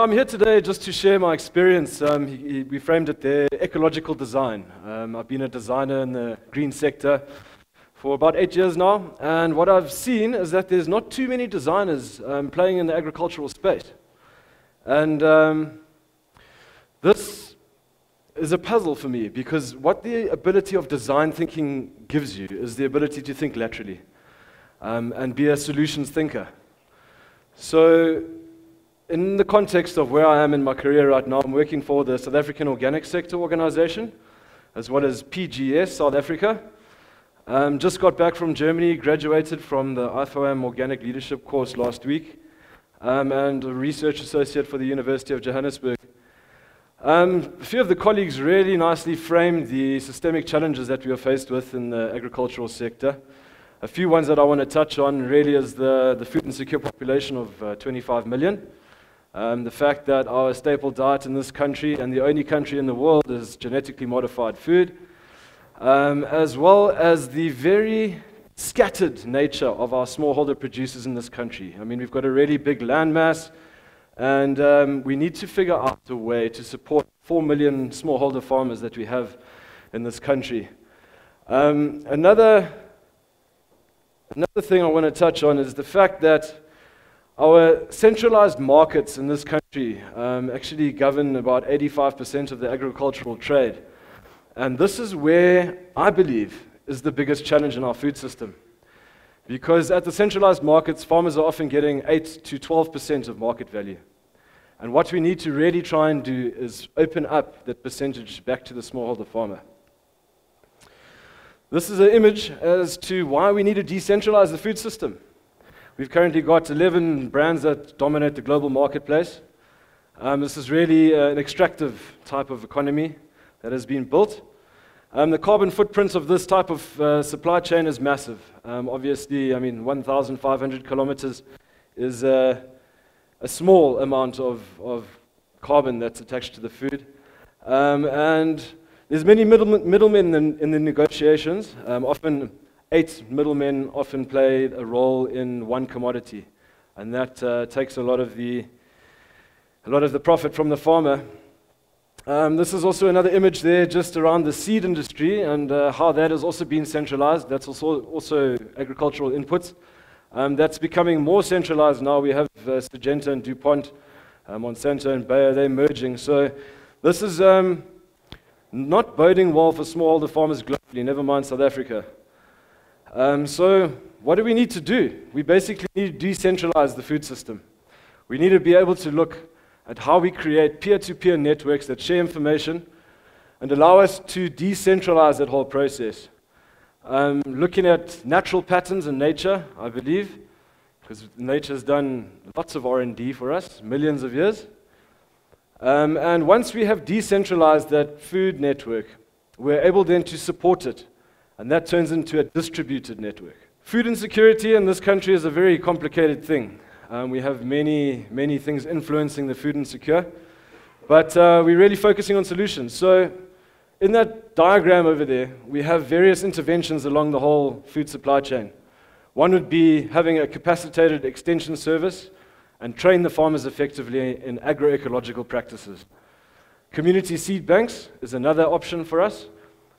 I'm here today just to share my experience. We framed it there, ecological design. I've been a designer in the green sector for about 8 years now, and what I've seen is that there's not too many designers playing in the agricultural space. And this is a puzzle for me, because what the ability of design thinking gives you is the ability to think laterally and be a solutions thinker. So in the context of where I am in my career right now, I'm working for the South African Organic Sector Organization, as well as PGS South Africa. Just got back from Germany, graduated from the IFOAM Organic Leadership course last week, and a research associate for the University of Johannesburg. A few of the colleagues really nicely framed the systemic challenges that we are faced with in the agricultural sector. A few ones that I want to touch on really is the food insecure population of 25 million. The fact that our staple diet in this country, and the only country in the world, is genetically modified food, as well as the very scattered nature of our smallholder producers in this country. I mean, we've got a really big landmass, and we need to figure out a way to support 4 million smallholder farmers that we have in this country. Another thing I want to touch on is the fact that our centralized markets in this country actually govern about 85% of the agricultural trade. And this is where I believe is the biggest challenge in our food system. Because at the centralized markets, farmers are often getting 8 to 12% of market value. And what we need to really try and do is open up that percentage back to the smallholder farmer. This is an image as to why we need to decentralize the food system. We've currently got 11 brands that dominate the global marketplace. This is really an extractive type of economy that has been built. The carbon footprint of this type of supply chain is massive. Obviously, I mean, 1,500 kilometers is a small amount of carbon that's attached to the food. And there's many middlemen in the negotiations. Often 8 middlemen often play a role in one commodity, and that takes a lot of the profit from the farmer. This is also another image there just around the seed industry and how that has also been centralized. That's also agricultural inputs. That's becoming more centralized now. We have Syngenta and DuPont, Monsanto and Bayer, they're merging. So this is not boding well for smallholder farmers globally, never mind South Africa. So what do we need to do? We basically need to decentralize the food system. We need to be able to look at how we create peer-to-peer networks that share information and allow us to decentralize that whole process. Looking at natural patterns in nature, I believe, because nature has done lots of R&D for us, millions of years. And once we have decentralized that food network, we're able then to support it. And that turns into a distributed network. Food insecurity in this country is a very complicated thing. We have many things influencing the food insecure, but we're really focusing on solutions. So in that diagram over there, we have various interventions along the whole food supply chain. One would be having a capacitated extension service and train the farmers effectively in agroecological practices. Community seed banks is another option for us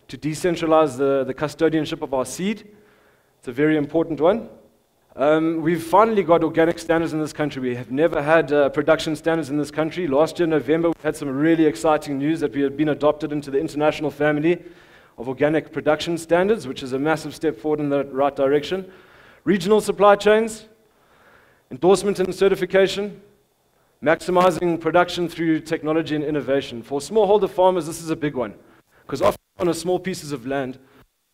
to decentralize the custodianship of our seed. It's a very important one. We've finally got organic standards in this country. We have never had production standards in this country. Last year, November, we had some really exciting news that we had been adopted into the international family of organic production standards, which is a massive step forward in the right direction. Regional supply chains, endorsement and certification, maximizing production through technology and innovation. For smallholder farmers, this is a big one, because often on a small pieces of land,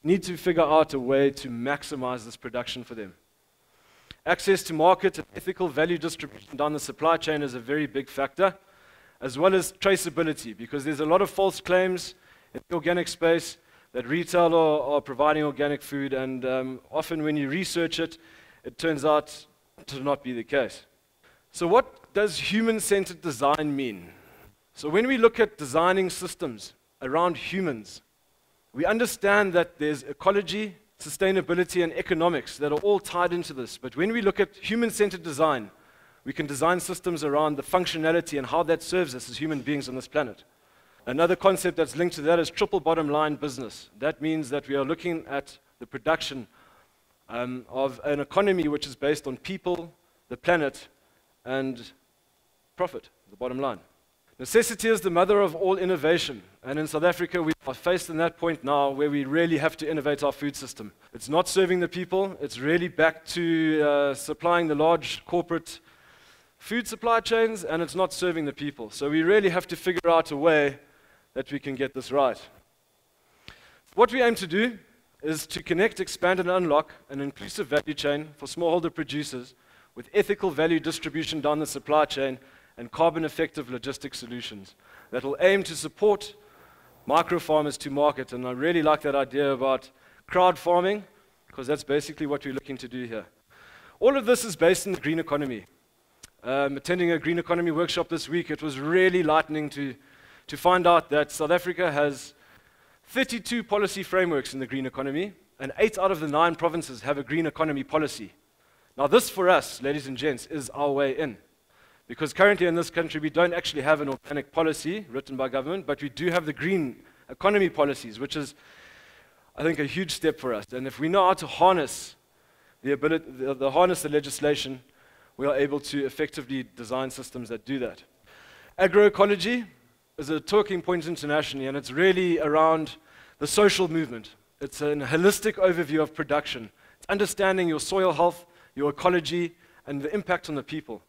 need to figure out a way to maximize this production for them. Access to market and ethical value distribution down the supply chain is a very big factor, as well as traceability, because there's a lot of false claims in the organic space that retail are providing organic food, and often when you research it, it turns out to not be the case. So what does human-centered design mean? So when we look at designing systems around humans, we understand that there's ecology, sustainability, and economics that are all tied into this. But when we look at human-centered design, we can design systems around the functionality and how that serves us as human beings on this planet. Another concept that's linked to that is triple bottom line business. That means that we are looking at the production of an economy which is based on people, the planet, and profit, the bottom line. Necessity is the mother of all innovation, and in South Africa we are faced in that point now where we really have to innovate our food system. It's not serving the people, it's really back to supplying the large corporate food supply chains, and it's not serving the people. So we really have to figure out a way that we can get this right. What we aim to do is to connect, expand, and unlock an inclusive value chain for smallholder producers with ethical value distribution down the supply chain and carbon-effective logistic solutions that will aim to support micro farmers to market. And I really like that idea about crowd farming, because that's basically what we're looking to do here. All of this is based in the green economy. Attending a green economy workshop this week, it was really lightening to find out that South Africa has 32 policy frameworks in the green economy, and 8 out of the 9 provinces have a green economy policy. Now this for us, ladies and gents, is our way in. Because currently in this country we don't actually have an organic policy written by government, but we do have the green economy policies, which is, I think, a huge step for us. And if we know how to harness harness the legislation, we are able to effectively design systems that do that. Agro Ecology is a talking point internationally, and it's really around the social movement. It's a holistic overview of production. It's understanding your soil health, your ecology, and the impact on the people.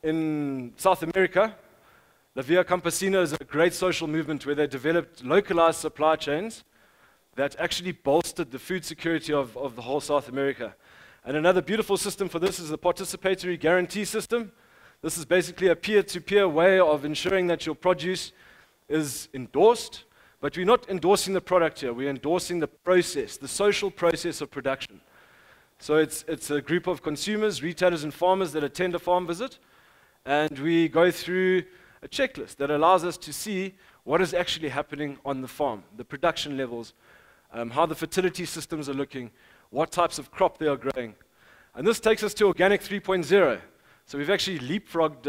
In South America, La Via Campesina is a great social movement where they developed localized supply chains that actually bolstered the food security of the whole South America. And another beautiful system for this is the participatory guarantee system. This is basically a peer-to-peer way of ensuring that your produce is endorsed, but we're not endorsing the product here, we're endorsing the process, the social process of production. So it's a group of consumers, retailers, and farmers that attend a farm visit, and we go through a checklist that allows us to see what is actually happening on the farm, the production levels, how the fertility systems are looking, what types of crop they are growing. And this takes us to Organic 3.0. So we've actually leapfrogged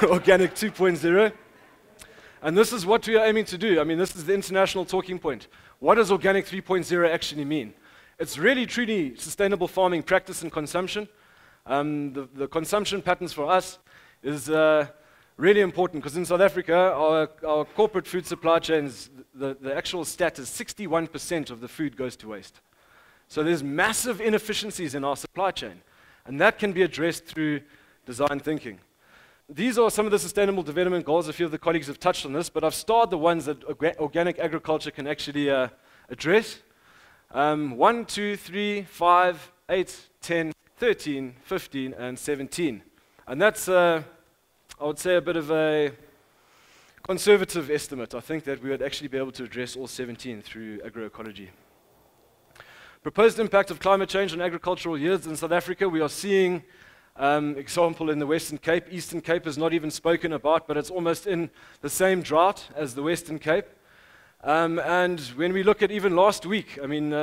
Organic 2.0. And this is what we are aiming to do. I mean, this is the international talking point. What does Organic 3.0 actually mean? It's really, truly sustainable farming practice and consumption. The consumption patterns for us is really important, because in South Africa, our corporate food supply chains, the actual stat is 61% of the food goes to waste. So there's massive inefficiencies in our supply chain, and that can be addressed through design thinking. These are some of the sustainable development goals. A few of the colleagues have touched on this, but I've starred the ones that organic agriculture can actually address. 1, 2, 3, 5, 8, 10, 13, 15, and 17. And that's, I would say, a bit of a conservative estimate. I think that we would actually be able to address all 17 through agroecology. Proposed impact of climate change on agricultural yields in South Africa. We are seeing example in the Western Cape. Eastern Cape is not even spoken about, but it's almost in the same drought as the Western Cape. And when we look at even last week, I mean,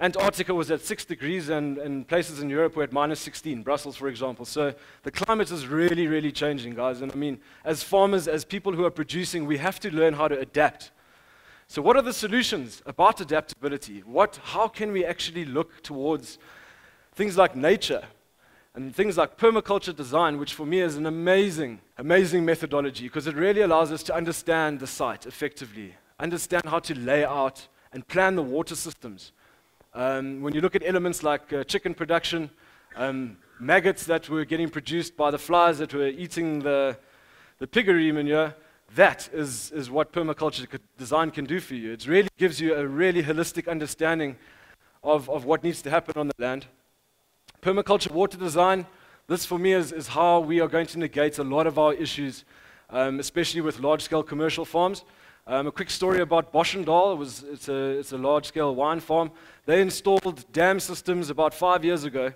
Antarctica was at 6 degrees, and places in Europe were at -16, Brussels, for example. So the climate is really, really changing, guys. And I mean, as farmers, as people who are producing, we have to learn how to adapt. So what are the solutions about adaptability? How can we actually look towards things like nature and things like permaculture design, which for me is an amazing, amazing methodology, because it really allows us to understand the site effectively, understand how to lay out and plan the water systems. When you look at elements like chicken production, maggots that were getting produced by the flies that were eating the piggery manure, that is what permaculture design can do for you. It really gives you a really holistic understanding of what needs to happen on the land. Permaculture water design, this for me is how we are going to negate a lot of our issues, especially with large-scale commercial farms. A quick story about Boschendal. It's a large-scale wine farm. They installed dam systems about 5 years ago,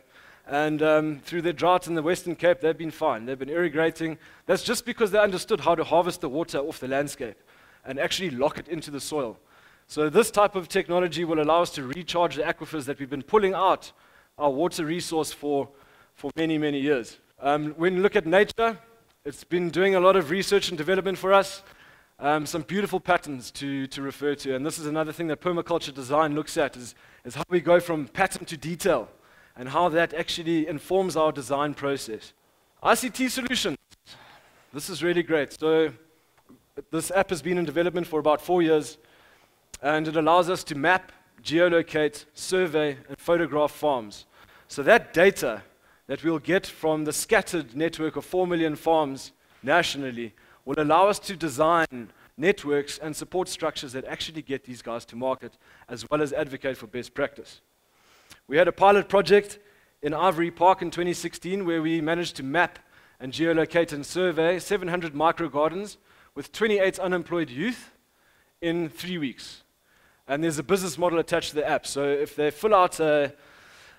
and through their drought in the Western Cape, they've been fine. They've been irrigating. That's just because they understood how to harvest the water off the landscape and actually lock it into the soil. So this type of technology will allow us to recharge the aquifers that we've been pulling out our water resource for for many, many years. When you look at nature, it's been doing a lot of research and development for us. Some beautiful patterns to refer to, and this is another thing that permaculture design looks at, is how we go from pattern to detail, and how that actually informs our design process. ICT Solution. This is really great. So this app has been in development for about 4 years, and it allows us to map, geolocate, survey, and photograph farms. So that data that we'll get from the scattered network of 4 million farms nationally will allow us to design networks and support structures that actually get these guys to market, as well as advocate for best practice. We had a pilot project in Ivory Park in 2016 where we managed to map and geolocate and survey 700 micro-gardens with 28 unemployed youth in 3 weeks. And there's a business model attached to the app. So if they fill out a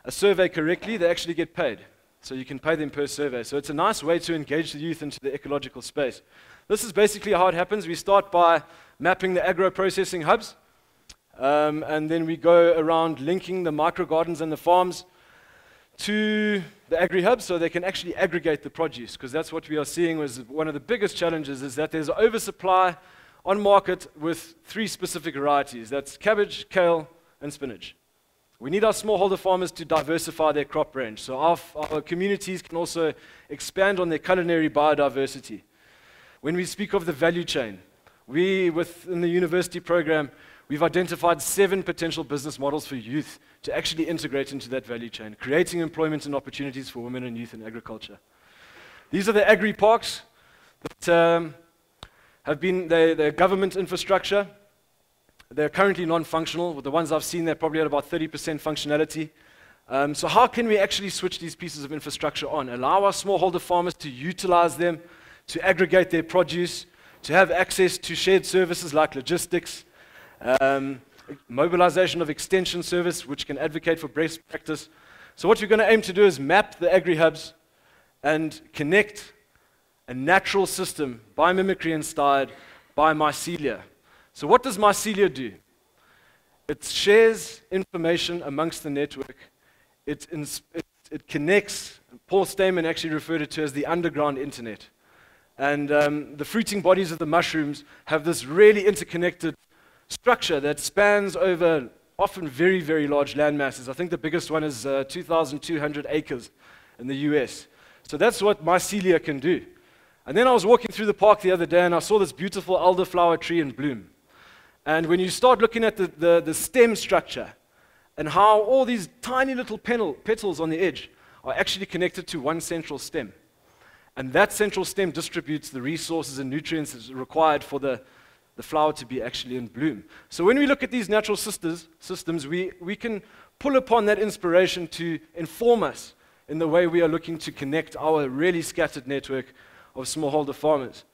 survey correctly, they actually get paid. So you can pay them per survey. So it's a nice way to engage the youth into the ecological space. This is basically how it happens. We start by mapping the agro-processing hubs, and then we go around linking the micro-gardens and the farms to the agri-hubs so they can actually aggregate the produce, because that's what we are seeing was one of the biggest challenges, is that there's oversupply on market with 3 specific varieties. That's cabbage, kale, and spinach. We need our smallholder farmers to diversify their crop range, so our communities can also expand on their culinary biodiversity. When we speak of the value chain, within the university program, we've identified 7 potential business models for youth to actually integrate into that value chain, creating employment and opportunities for women and youth in agriculture. These are the agri parks that have been their government infrastructure. They're currently non-functional. With the ones I've seen, they're probably at about 30% functionality. So how can we actually switch these pieces of infrastructure on, allow our smallholder farmers to utilize them, to aggregate their produce, to have access to shared services like logistics, mobilization of extension service, which can advocate for best practice. So what we're going to aim to do is map the agri-hubs and connect a natural system, biomimicry inspired by mycelia. So what does mycelia do? It shares information amongst the network. It connects. Paul Stamen actually referred it to as the underground internet. And the fruiting bodies of the mushrooms have this really interconnected structure that spans over often very, very large land masses. I think the biggest one is 2,200 acres in the US. So that's what mycelia can do. And then I was walking through the park the other day and I saw this beautiful elderflower tree in bloom. And when you start looking at the stem structure and how all these tiny little petals on the edge are actually connected to one central stem. And that central stem distributes the resources and nutrients required for the flower to be actually in bloom. So when we look at these natural systems, we can pull upon that inspiration to inform us in the way we are looking to connect our really scattered network of smallholder farmers.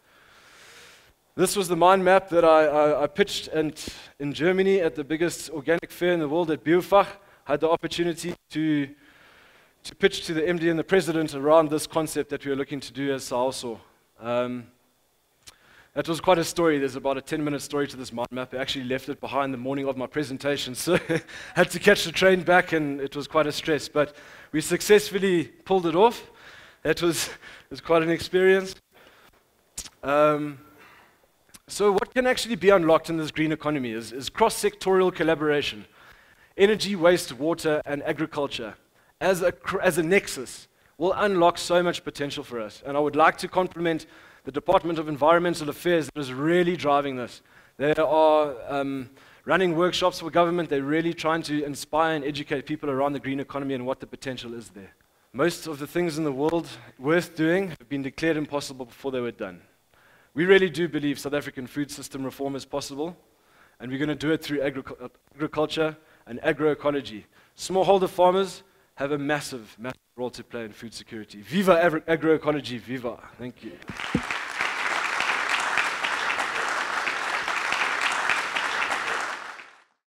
This was the mind map that I pitched in Germany at the biggest organic fair in the world at Biofach. I had the opportunity to pitch to the MD and the president around this concept that we were looking to do as Saoso. That was quite a story. There's about a 10-minute story to this mind map. I actually left it behind the morning of my presentation, so had to catch the train back, and it was quite a stress. But we successfully pulled it off. It was quite an experience. So what can actually be unlocked in this green economy is cross-sectorial collaboration. Energy, waste, water, and agriculture as a nexus will unlock so much potential for us. And I would like to compliment the Department of Environmental Affairs that is really driving this. They are running workshops for government. They're really trying to inspire and educate people around the green economy and what the potential is there. Most of the things in the world worth doing have been declared impossible before they were done. We really do believe South African food system reform is possible, and we're going to do it through agriculture and agroecology. Smallholder farmers have a massive, massive role to play in food security. Viva agroecology, viva. Thank you.